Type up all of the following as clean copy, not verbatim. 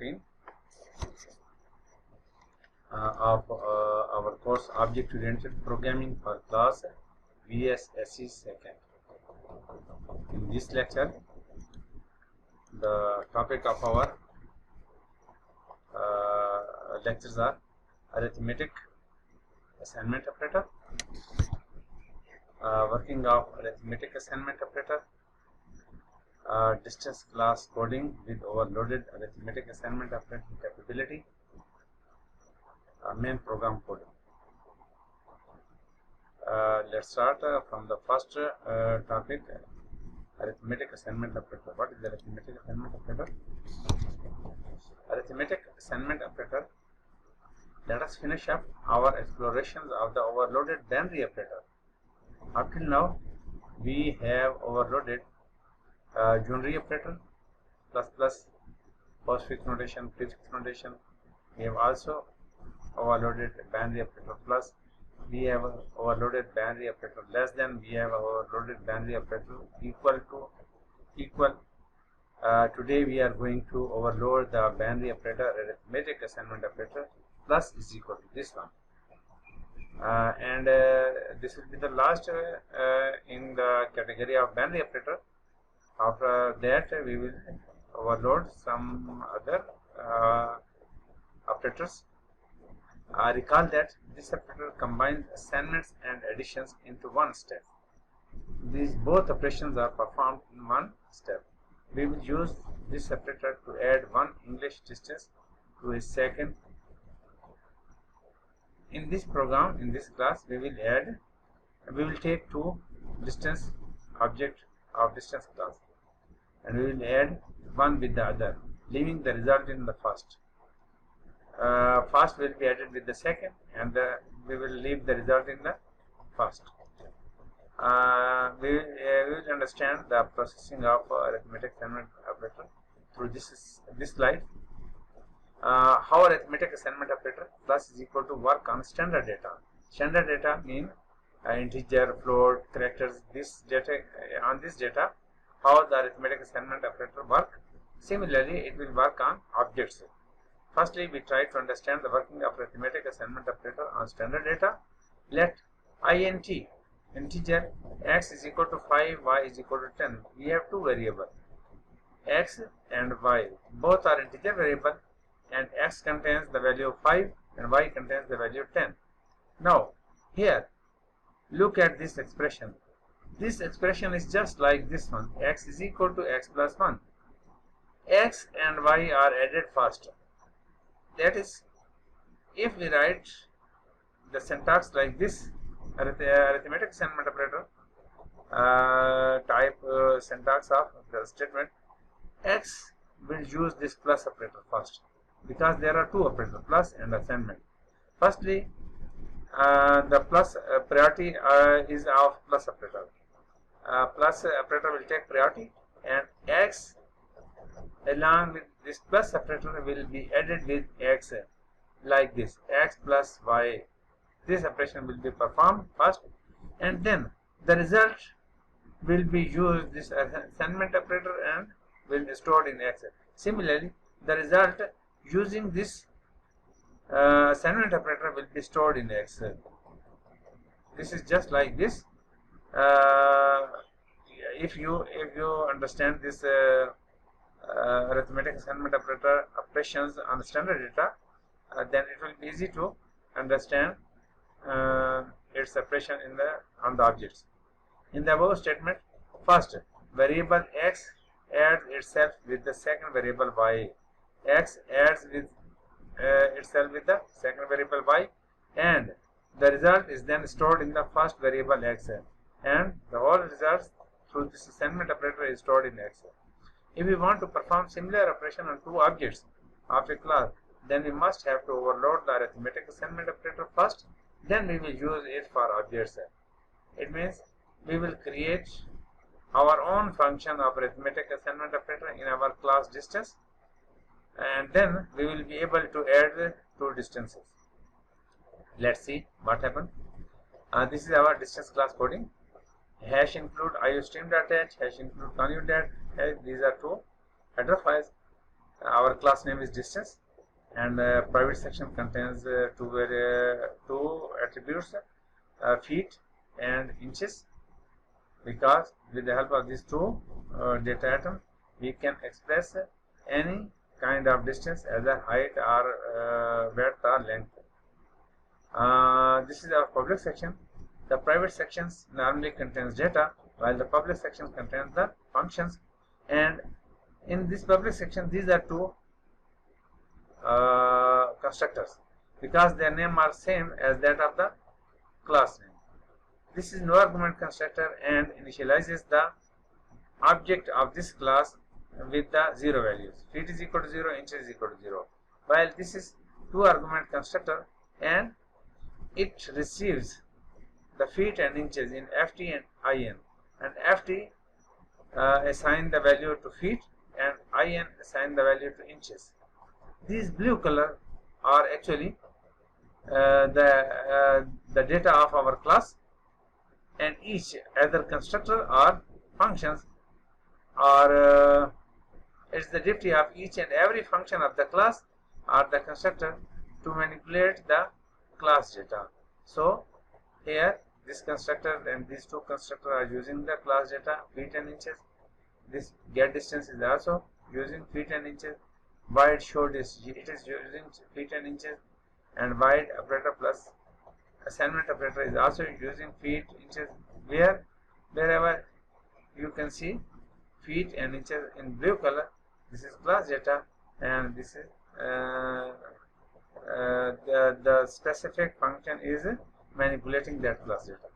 14 of our course Object Oriented Programming for class VSSE second. In this lecture, the topic of our lectures are arithmetic assignment operator, working of arithmetic assignment operator, distance class coding with overloaded arithmetic assignment operator capability, main program coding. Let's start from the first topic, arithmetic assignment operator. What is the arithmetic assignment operator? Arithmetic assignment operator. Let us finish up our explorations of the overloaded binary operator. Up till now, we have overloaded unary operator, plus, postfix notation, prefix notation. We have also overloaded binary operator plus. We have overloaded binary operator less than. We have overloaded binary operator equal to. Today we are going to overload the binary operator arithmetic assignment operator plus is equal to this one. And this will be the last in the category of binary operator. After that, we will overload some other operators. Recall that this operator combines assignments and additions into one step. These both operations are performed in one step. We will use this operator to add one English distance to a second. In this program, in this class, we will take two distance object of distance class, and we will add one with the other, leaving the result in the first. First will be added with the second, and we will leave the result in the first. We will understand the processing of arithmetic assignment operator through this slide. How arithmetic assignment operator plus is equal to work on standard data. Standard data mean integer, float, characters. This data on this data, how the arithmetic assignment operator work. Similarly, it will work on objects. Firstly, we try to understand the working of arithmetic assignment operator on standard data. Let int integer x is equal to 5, y is equal to 10. We have two variables, x and y. Both are integer variable, and x contains the value of 5 and y contains the value of 10. Now, here, look at this expression. This expression is just like this one. X is equal to x plus 1. X and y are added first. That is, if we write the syntax like this, arithmetic assignment operator type syntax of the statement, x will use this plus operator first, because there are two operators, plus and assignment. Firstly, the plus priority is of plus operator. Plus operator will take priority, and x along with this plus operator will be added with x, like this, x plus y. This operation will be performed first, and then the result will be used, this assignment operator, and will be stored in x. Similarly, the result using this assignment operator will be stored in x. This is just like this. If you understand this arithmetic assignment operator operations on the standard data, then it will be easy to understand its operation on the objects. In the above statement, first variable x adds itself with the second variable y. X adds with itself with the second variable y, and the result is then stored in the first variable x, and the whole result through this assignment operator is stored in x. If we want to perform similar operation on two objects of a class, then we must have to overload the arithmetic assignment operator first, then we will use it for objects. It means we will create our own function of arithmetic assignment operator in our class distance, and then we will be able to add two distances. Let's see what happened. This is our distance class coding. Hash include iostream.h, hash include conv.h. These are two header files. our class name is distance, and private section contains two attributes, feet and inches, because with the help of these two data items we can express any kind of distance as a height or breadth or length. This is our public section. The private sections normally contains data, while the public section contains the functions. And in this public section, these are two constructors, because their name are same as that of the class name. This is no argument constructor and initializes the object of this class with the 0 values. Feet is equal to 0, inches is equal to 0. While this is two argument constructor, and it receives the feet and inches in ft and in, and ft assign the value to feet and in assign the value to inches. These blue color are actually the data of our class, and each other constructor or functions are it's the duty of each and every function of the class or the constructor to manipulate the class data. So here this constructor and these two constructors are using the class data feet and inches. This get distance is also using feet and inches. Wide show distance, it is using feet and inches, and wide operator plus assignment operator is also using feet, inches. Wherever you can see feet and inches in blue color, this is class data, and this is the specific function is manipulating that class data.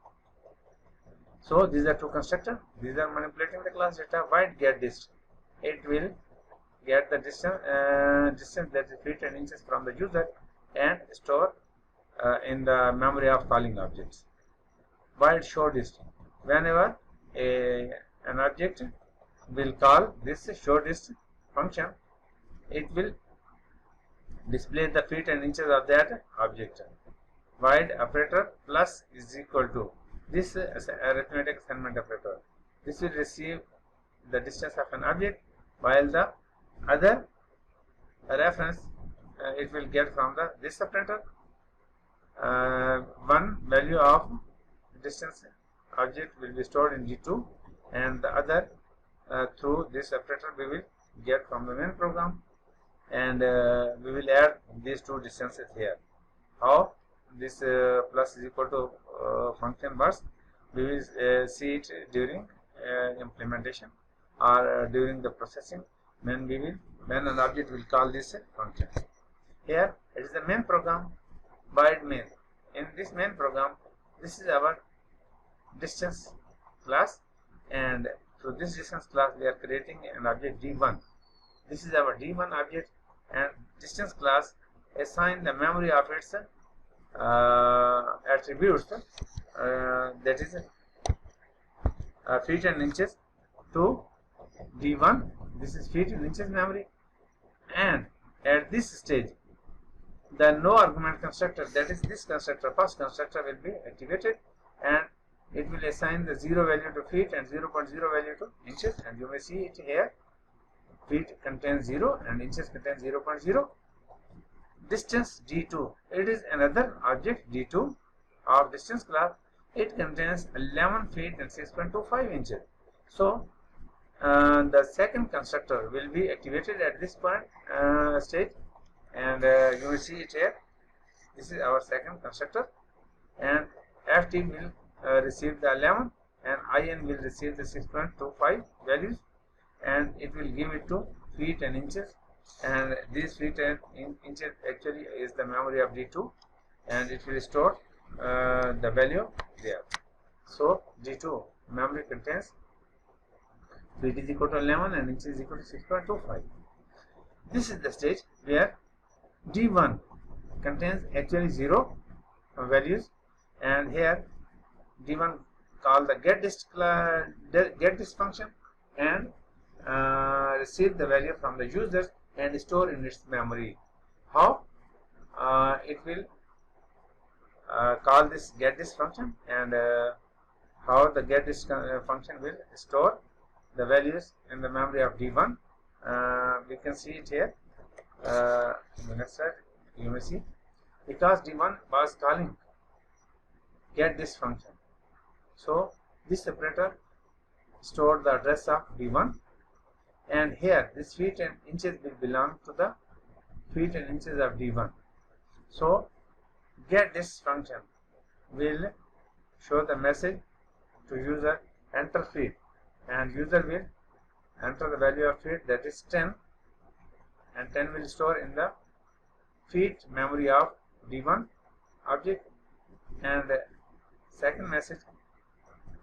So these are two constructors. These are manipulating the class data. Wide get dist, it will get the distance that is feet and inches from the user and store in the memory of calling objects. Wide show dist, whenever an object will call this show dist function, it will display the feet and inches of that object. Wide operator plus is equal to this arithmetic assignment operator. This will receive the distance of an object, while the other reference it will get from this operator one value of distance object will be stored in D2, and the other through this operator we will get from the main program, and we will add these two distances here. How this plus is equal to function works, we will see it during implementation or during the processing when an object will call this function. Here it is the main program, void main. In this main program, this is our distance class, and through this distance class we are creating an object D1. This is our D1 object, and distance class assign the memory of its attributes, that is feet and inches, to D1. This is feet and inches memory, and at this stage the no argument constructor, that is this constructor, first constructor, will be activated, and it will assign the 0 value to feet and 0.0 value to inches, and you may see it here. Feet contains 0 and inches contains 0.0. Distance D2, it is another object D2 of distance class. It contains 11 feet and 6.25 inches. So the second constructor will be activated at this point stage, and you will see it here. This is our second constructor, and ft will receive the 11 and in will receive the 6.25 values, and it will give it to feet and inches, and these feet and inches actually is the memory of D2, and it will store the value there. So D2 memory contains feet is equal to 11 and inches is equal to 6.25. This is the stage where D1 contains actually 0 values, and here D1 call the get this function and receive the value from the user and store in its memory. How it will call this get this function, and how the get this function will store the values in the memory of D1. We can see it here. In the next slide, you may see, because D1 was calling get this function. So this operator stored the address of D1, and here this feet and inches will belong to the feet and inches of D1. So get this function will show the message to user enter feet, and user will enter the value of feet, that is 10, and 10 will store in the feet memory of D1 object. And second message,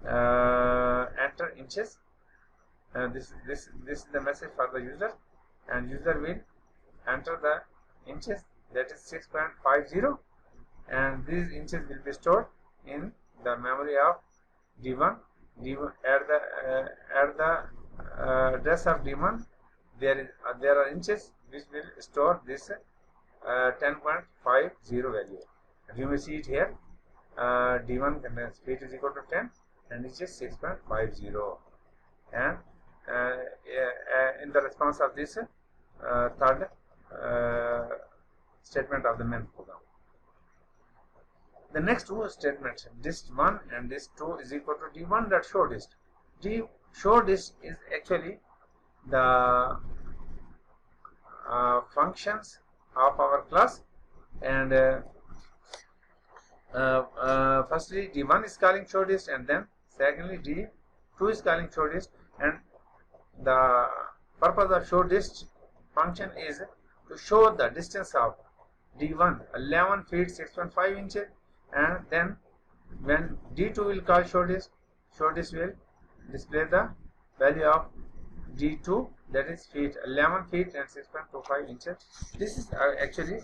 enter inches. This is the message for the user, and user will enter the inches, that is 6.50, and these inches will be stored in the memory of D1. At the address of D1, there are inches which will store this 10.50 value. And you may see it here. D1 contains feet is equal to 10 and inches 6.50. And in the response of this third statement of the main program. The next two statements, dist1 and dist2 is equal to d1 dot show dist. Show dist is actually the functions of our class, and firstly d1 is calling show dist, and then secondly d2 is calling show dist. And the purpose of show dist function is to show the distance of d1 11 feet 6.5 inches, and then when d2 will call show dist will display the value of d2, that is feet 11 feet and 6.25 inches. This is actually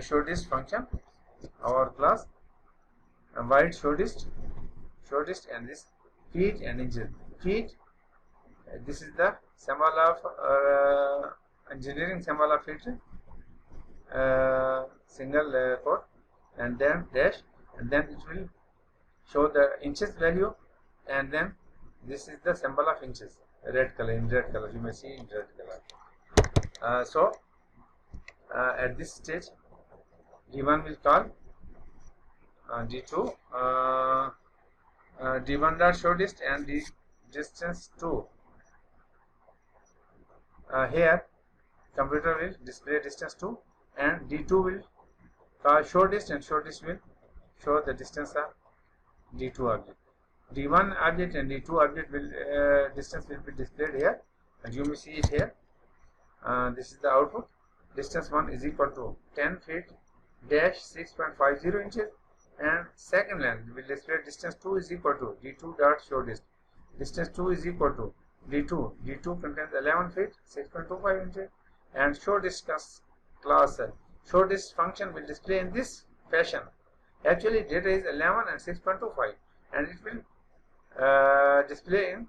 show dist function, our class void show dist, and this feet and inches. Feet, this is the symbol of engineering symbol of feet, single quote, and then dash, and then it will show the inches value, and then this is the symbol of inches, red color, in red color, you may see in red color. So at this stage d1 will call d2 d1 dot show dist and the distance 2. Here computer will display distance 2, and d2 will call show dist, and show dist will show the distance of d2 object. d1 object and d2 object will distance will be displayed here, and you may see it here. This is the output. Distance 1 is equal to 10 feet dash 6.50 inches, and second line will display distance 2 is equal to d2 dot show dist. Distance 2 is equal to d2. d2 contains 11 feet 6.25 inches, and show dist class show dist function will display in this fashion. Actually data is 11 and 6.25, and it will display in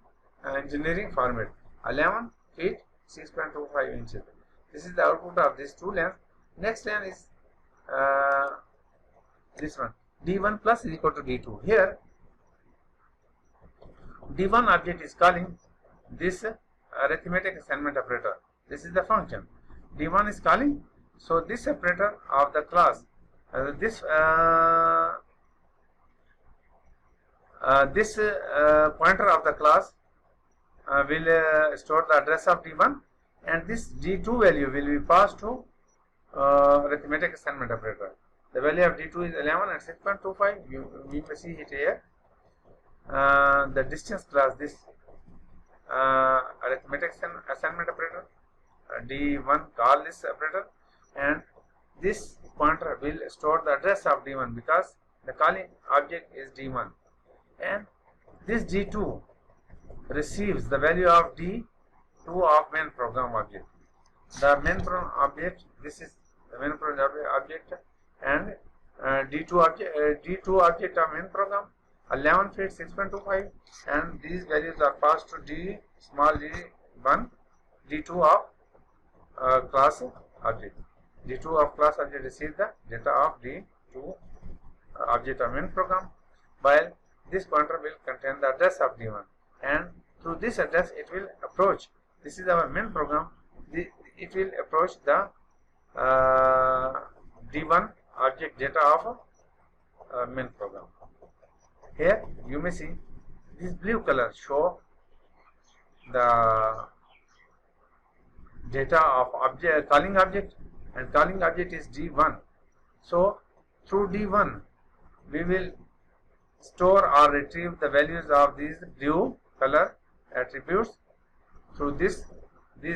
engineering format 11 feet 6.25 inches. This is the output of these two lines. Next line is this one, d1 plus is equal to d2. Here d1 object is calling this arithmetic assignment operator. This is the function d1 is calling. So this operator of the class, this pointer of the class will store the address of d1, and this d2 value will be passed to arithmetic assignment operator. The value of d2 is 11 and 6.25. You may see it here. The distance class, this arithmetic assignment operator, d1 call this operator, and this pointer will store the address of d1 because the calling object is d1, and this d2 receives the value of d2 of main program object. The main program object, this is the main program object, and d2 object of main program 11 feet 6.25, and these values are passed to d small d1 d2 of class object. d2 of class object receives the data of d2 object of main program, while this pointer will contain the address of d1, and through this address it will approach. This is our main program. It will approach the D1 object data of main program. Here you may see this blue color show the data of object calling object, and calling object is D1. So through D1 we will store or retrieve the values of these blue color attributes through these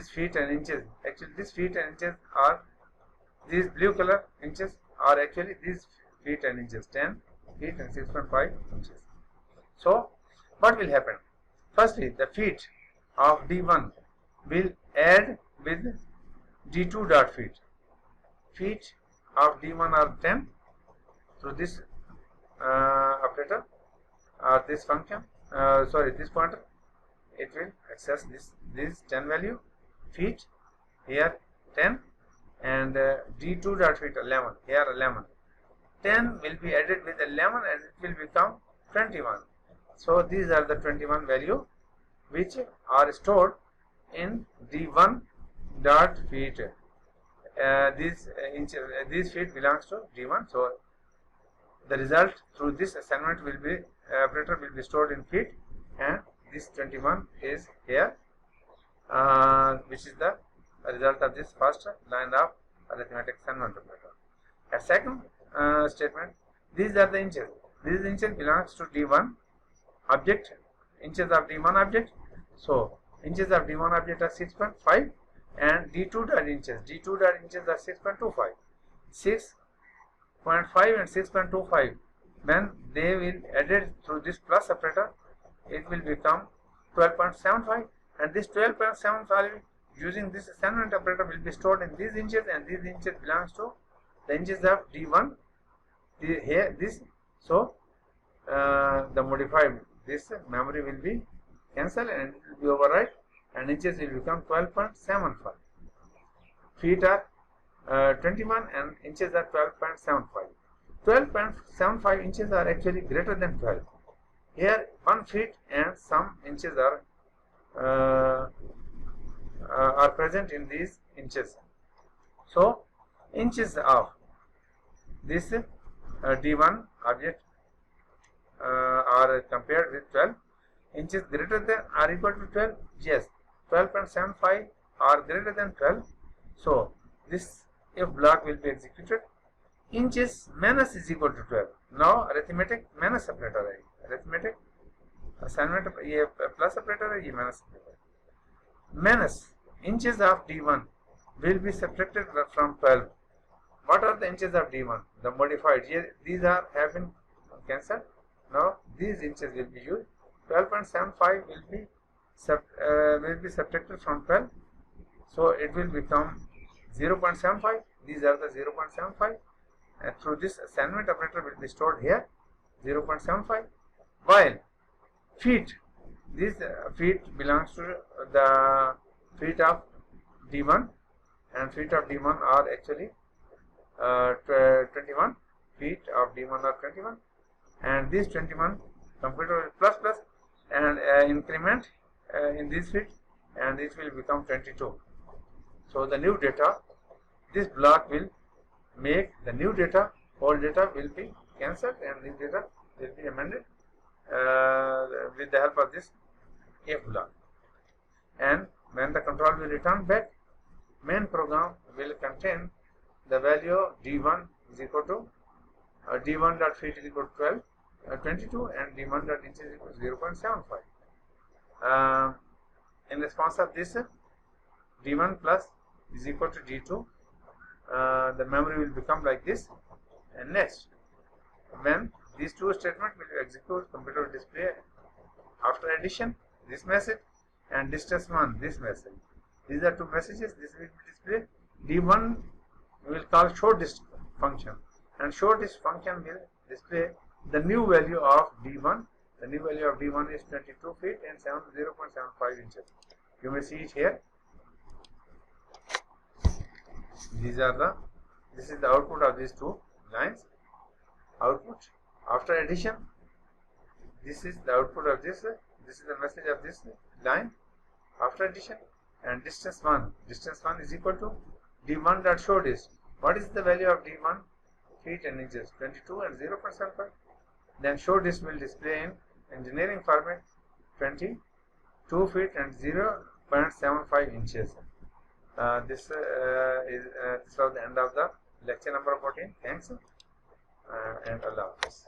feet and inches. Actually these feet and inches are these blue color inches are actually these feet and inches, 10 feet and 6.5 inches. So what will happen? Firstly, the feet of D1 will add with D2 dot feet. Feet of D1 are 10 through this operator or this function, this pointer. It will access this 10 value feet, here 10, and D2 dot feet 11, here 11. 10 will be added with 11 and it will become 21. So these are the 21 value which are stored in D1 dot feet. These feet belongs to D1. So the result through this assignment will be operator will be stored in feet, and this 21 is here, which is the result of this first line of arithmetic assignment operator. A second statement, these are the inches. These inches belongs to D1 object, inches of D1 object. So inches of D1 object are 6.5 and D2 dot inches. D2 dot inches are 6.25. 6.5 and 6.25. When they will added through this plus operator, it will become 12.75, and this 12.75 using this assignment operator will be stored in these inches, and these inches belongs to the inches of D1. Here this, so the modified this memory will be cancelled and it will be override, and inches will become 12.75. Feet are 21 and inches are 12.75. 12.75 inches are actually greater than 12. Here 1 feet and some inches are present in these inches. So inches of this D1 object are compared with 12. Inches greater than or equal to 12? Yes, 12.75 are greater than 12. So this if block will be executed. Inches minus is equal to 12. Now arithmetic minus operator है. Arithmetic assignment ये plus operator है, ये minus operator. Minus inches of D1 will be subtracted from 12. What are the inches of D1? The modified. These are have been cancelled. Now these inches will be used. 12.75 will be subtracted from 12. So it will become 0.75. These are the 0.75. And through this assignment operator will be stored here 0.75, while feet, this feet belongs to the feet of D1, and feet of D1 are actually 21. Feet of D1 are 21, and this 21 computer will plus and increment in this feet, and it will become 22. So the new data, this block will make the new data, old data will be cancelled and this data will be amended with the help of this if block. And when the control will return back, main program will contain the value of D1 is equal to D1 dot feet is equal to 22 and D1 dot inches is equal to 0.75. In response of this, D1 plus is equal to D2. The memory will become like this, and next when these two statements will execute, computer will display after addition this message and distance 1 this message. These are two messages. This will be displayed. D1 we will call show dist function, and show dist function will display the new value of D1. The new value of D1 is 22 feet and 0.75 inches. You may see it here. This is the output of these two lines. Output after addition. This is the output of this. This is the message of this line after addition. And distance 1. Distance 1 is equal to D1 dot show disk. What is the value of D1? Feet and inches, 22 and 0 per sample. Then show disk will display in engineering format 22 feet and 0.75 inches. This was the end of the lecture number 14. Thanks and Allah Hafiz.